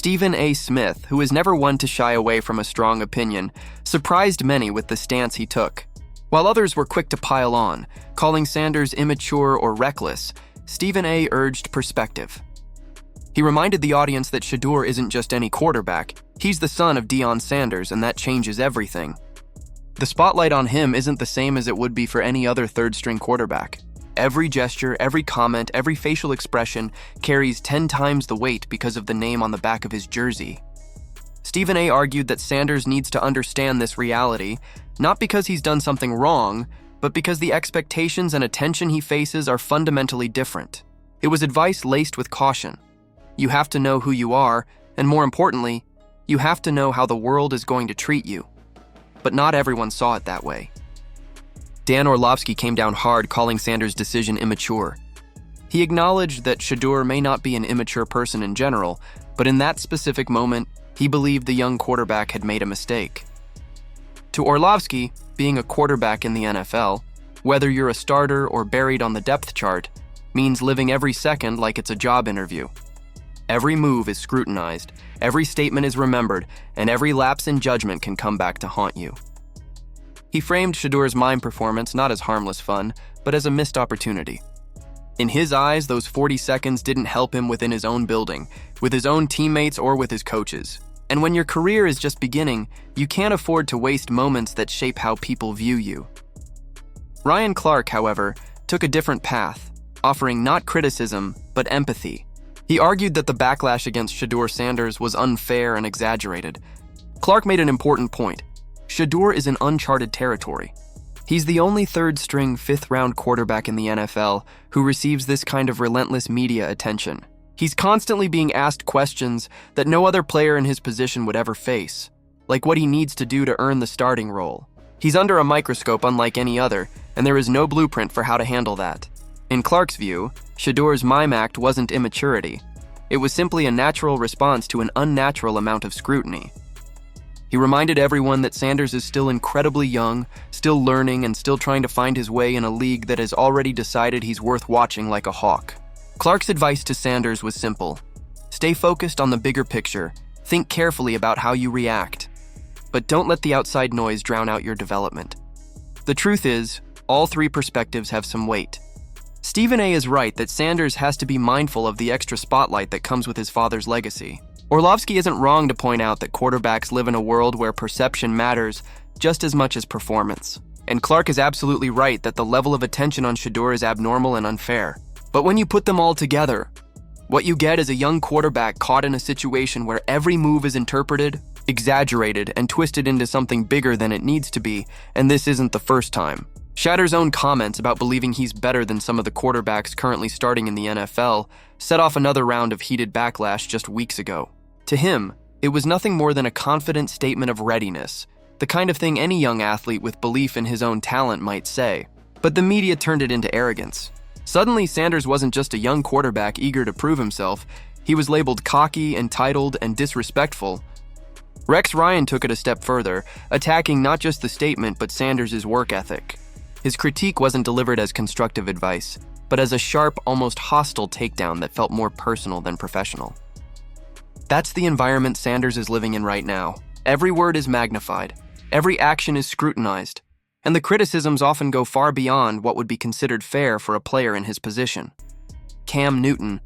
Stephen A. Smith, who is never one to shy away from a strong opinion, surprised many with the stance he took. While others were quick to pile on, calling Sanders immature or reckless, Stephen A. urged perspective. He reminded the audience that Shadur isn't just any quarterback. He's the son of Deion Sanders, and that changes everything. The spotlight on him isn't the same as it would be for any other third-string quarterback. Every gesture, every comment, every facial expression carries 10 times the weight because of the name on the back of his jersey. Stephen A. argued that Sanders needs to understand this reality, not because he's done something wrong, but because the expectations and attention he faces are fundamentally different. It was advice laced with caution. You have to know who you are, and more importantly, you have to know how the world is going to treat you. But not everyone saw it that way. Dan Orlovsky came down hard, calling Sanders' decision immature. He acknowledged that Shadur may not be an immature person in general, but in that specific moment, he believed the young quarterback had made a mistake. To Orlovsky, being a quarterback in the NFL, whether you're a starter or buried on the depth chart, means living every second like it's a job interview. Every move is scrutinized, every statement is remembered, and every lapse in judgment can come back to haunt you. He framed Shedur's mime performance not as harmless fun, but as a missed opportunity. In his eyes, those 40 seconds didn't help him within his own building, with his own teammates or with his coaches. And when your career is just beginning, you can't afford to waste moments that shape how people view you. Ryan Clark, however, took a different path, offering not criticism, but empathy. He argued that the backlash against Deion Sanders was unfair and exaggerated. Clark made an important point. Shadur is in uncharted territory. He's the only third-string, fifth-round quarterback in the NFL who receives this kind of relentless media attention. He's constantly being asked questions that no other player in his position would ever face, like what he needs to do to earn the starting role. He's under a microscope unlike any other, and there is no blueprint for how to handle that. In Clark's view, Shedur's mime act wasn't immaturity. It was simply a natural response to an unnatural amount of scrutiny. He reminded everyone that Sanders is still incredibly young, still learning, and still trying to find his way in a league that has already decided he's worth watching like a hawk. Clark's advice to Sanders was simple. Stay focused on the bigger picture. Think carefully about how you react. But don't let the outside noise drown out your development. The truth is, all three perspectives have some weight. Stephen A. is right that Sanders has to be mindful of the extra spotlight that comes with his father's legacy. Orlovsky isn't wrong to point out that quarterbacks live in a world where perception matters just as much as performance. And Clark is absolutely right that the level of attention on Shadur is abnormal and unfair. But when you put them all together, what you get is a young quarterback caught in a situation where every move is interpreted, exaggerated, and twisted into something bigger than it needs to be, and this isn't the first time. Shadur's own comments about believing he's better than some of the quarterbacks currently starting in the NFL set off another round of heated backlash just weeks ago. To him, it was nothing more than a confident statement of readiness, the kind of thing any young athlete with belief in his own talent might say. But the media turned it into arrogance. Suddenly, Sanders wasn't just a young quarterback eager to prove himself. He was labeled cocky, entitled, and disrespectful. Rex Ryan took it a step further, attacking not just the statement but Sanders' work ethic. His critique wasn't delivered as constructive advice, but as a sharp, almost hostile takedown that felt more personal than professional. That's the environment Sanders is living in right now. Every word is magnified, every action is scrutinized, and the criticisms often go far beyond what would be considered fair for a player in his position. Cam Newton,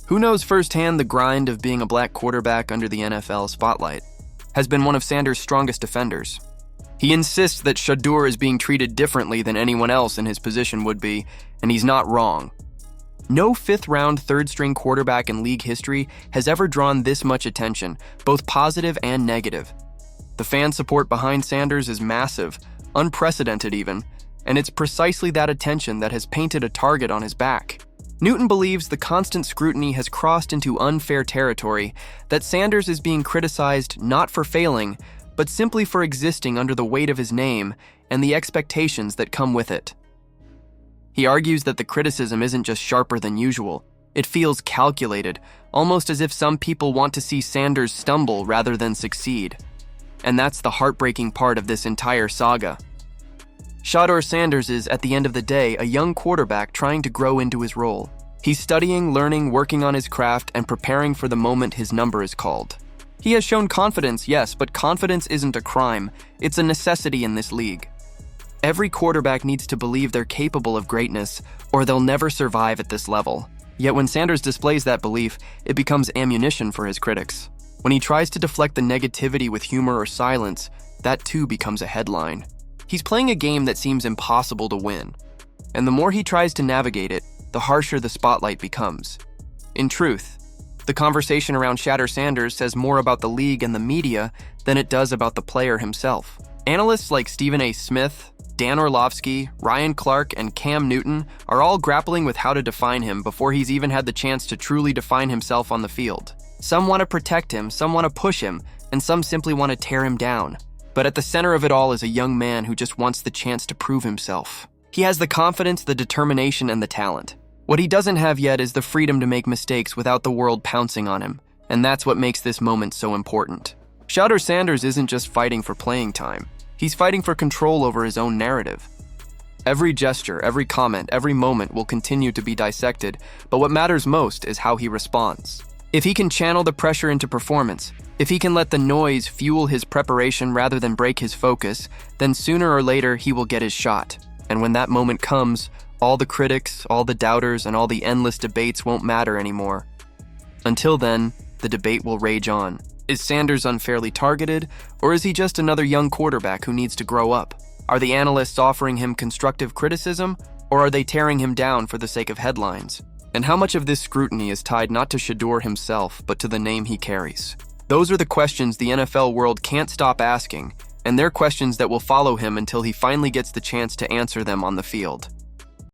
who knows firsthand the grind of being a black quarterback under the NFL spotlight, has been one of Sanders' strongest defenders. He insists that Shadur is being treated differently than anyone else in his position would be, and he's not wrong. No fifth-round, third-string quarterback in league history has ever drawn this much attention, both positive and negative. The fan support behind Sanders is massive, unprecedented even, and it's precisely that attention that has painted a target on his back. Newton believes the constant scrutiny has crossed into unfair territory, that Sanders is being criticized not for failing, but simply for existing under the weight of his name and the expectations that come with it. He argues that the criticism isn't just sharper than usual. It feels calculated, almost as if some people want to see Sanders stumble rather than succeed. And that's the heartbreaking part of this entire saga. Shadur Sanders is, at the end of the day, a young quarterback trying to grow into his role. He's studying, learning, working on his craft, and preparing for the moment his number is called. He has shown confidence, yes, but confidence isn't a crime. It's a necessity in this league. Every quarterback needs to believe they're capable of greatness, or they'll never survive at this level. Yet when Sanders displays that belief, it becomes ammunition for his critics. When he tries to deflect the negativity with humor or silence, that too becomes a headline. He's playing a game that seems impossible to win. And the more he tries to navigate it, the harsher the spotlight becomes. In truth, the conversation around Shedeur Sanders says more about the league and the media than it does about the player himself. Analysts like Stephen A. Smith, Dan Orlovsky, Ryan Clark, and Cam Newton are all grappling with how to define him before he's even had the chance to truly define himself on the field. Some want to protect him, some want to push him, and some simply want to tear him down. But at the center of it all is a young man who just wants the chance to prove himself. He has the confidence, the determination, and the talent. What he doesn't have yet is the freedom to make mistakes without the world pouncing on him, and that's what makes this moment so important. Shedeur Sanders isn't just fighting for playing time. He's fighting for control over his own narrative. Every gesture, every comment, every moment will continue to be dissected, but what matters most is how he responds. If he can channel the pressure into performance, if he can let the noise fuel his preparation rather than break his focus, then sooner or later he will get his shot. And when that moment comes, all the critics, all the doubters, and all the endless debates won't matter anymore. Until then, the debate will rage on. Is Sanders unfairly targeted, or is he just another young quarterback who needs to grow up? Are the analysts offering him constructive criticism, or are they tearing him down for the sake of headlines? And how much of this scrutiny is tied not to Shadur himself, but to the name he carries? Those are the questions the NFL world can't stop asking, and they're questions that will follow him until he finally gets the chance to answer them on the field.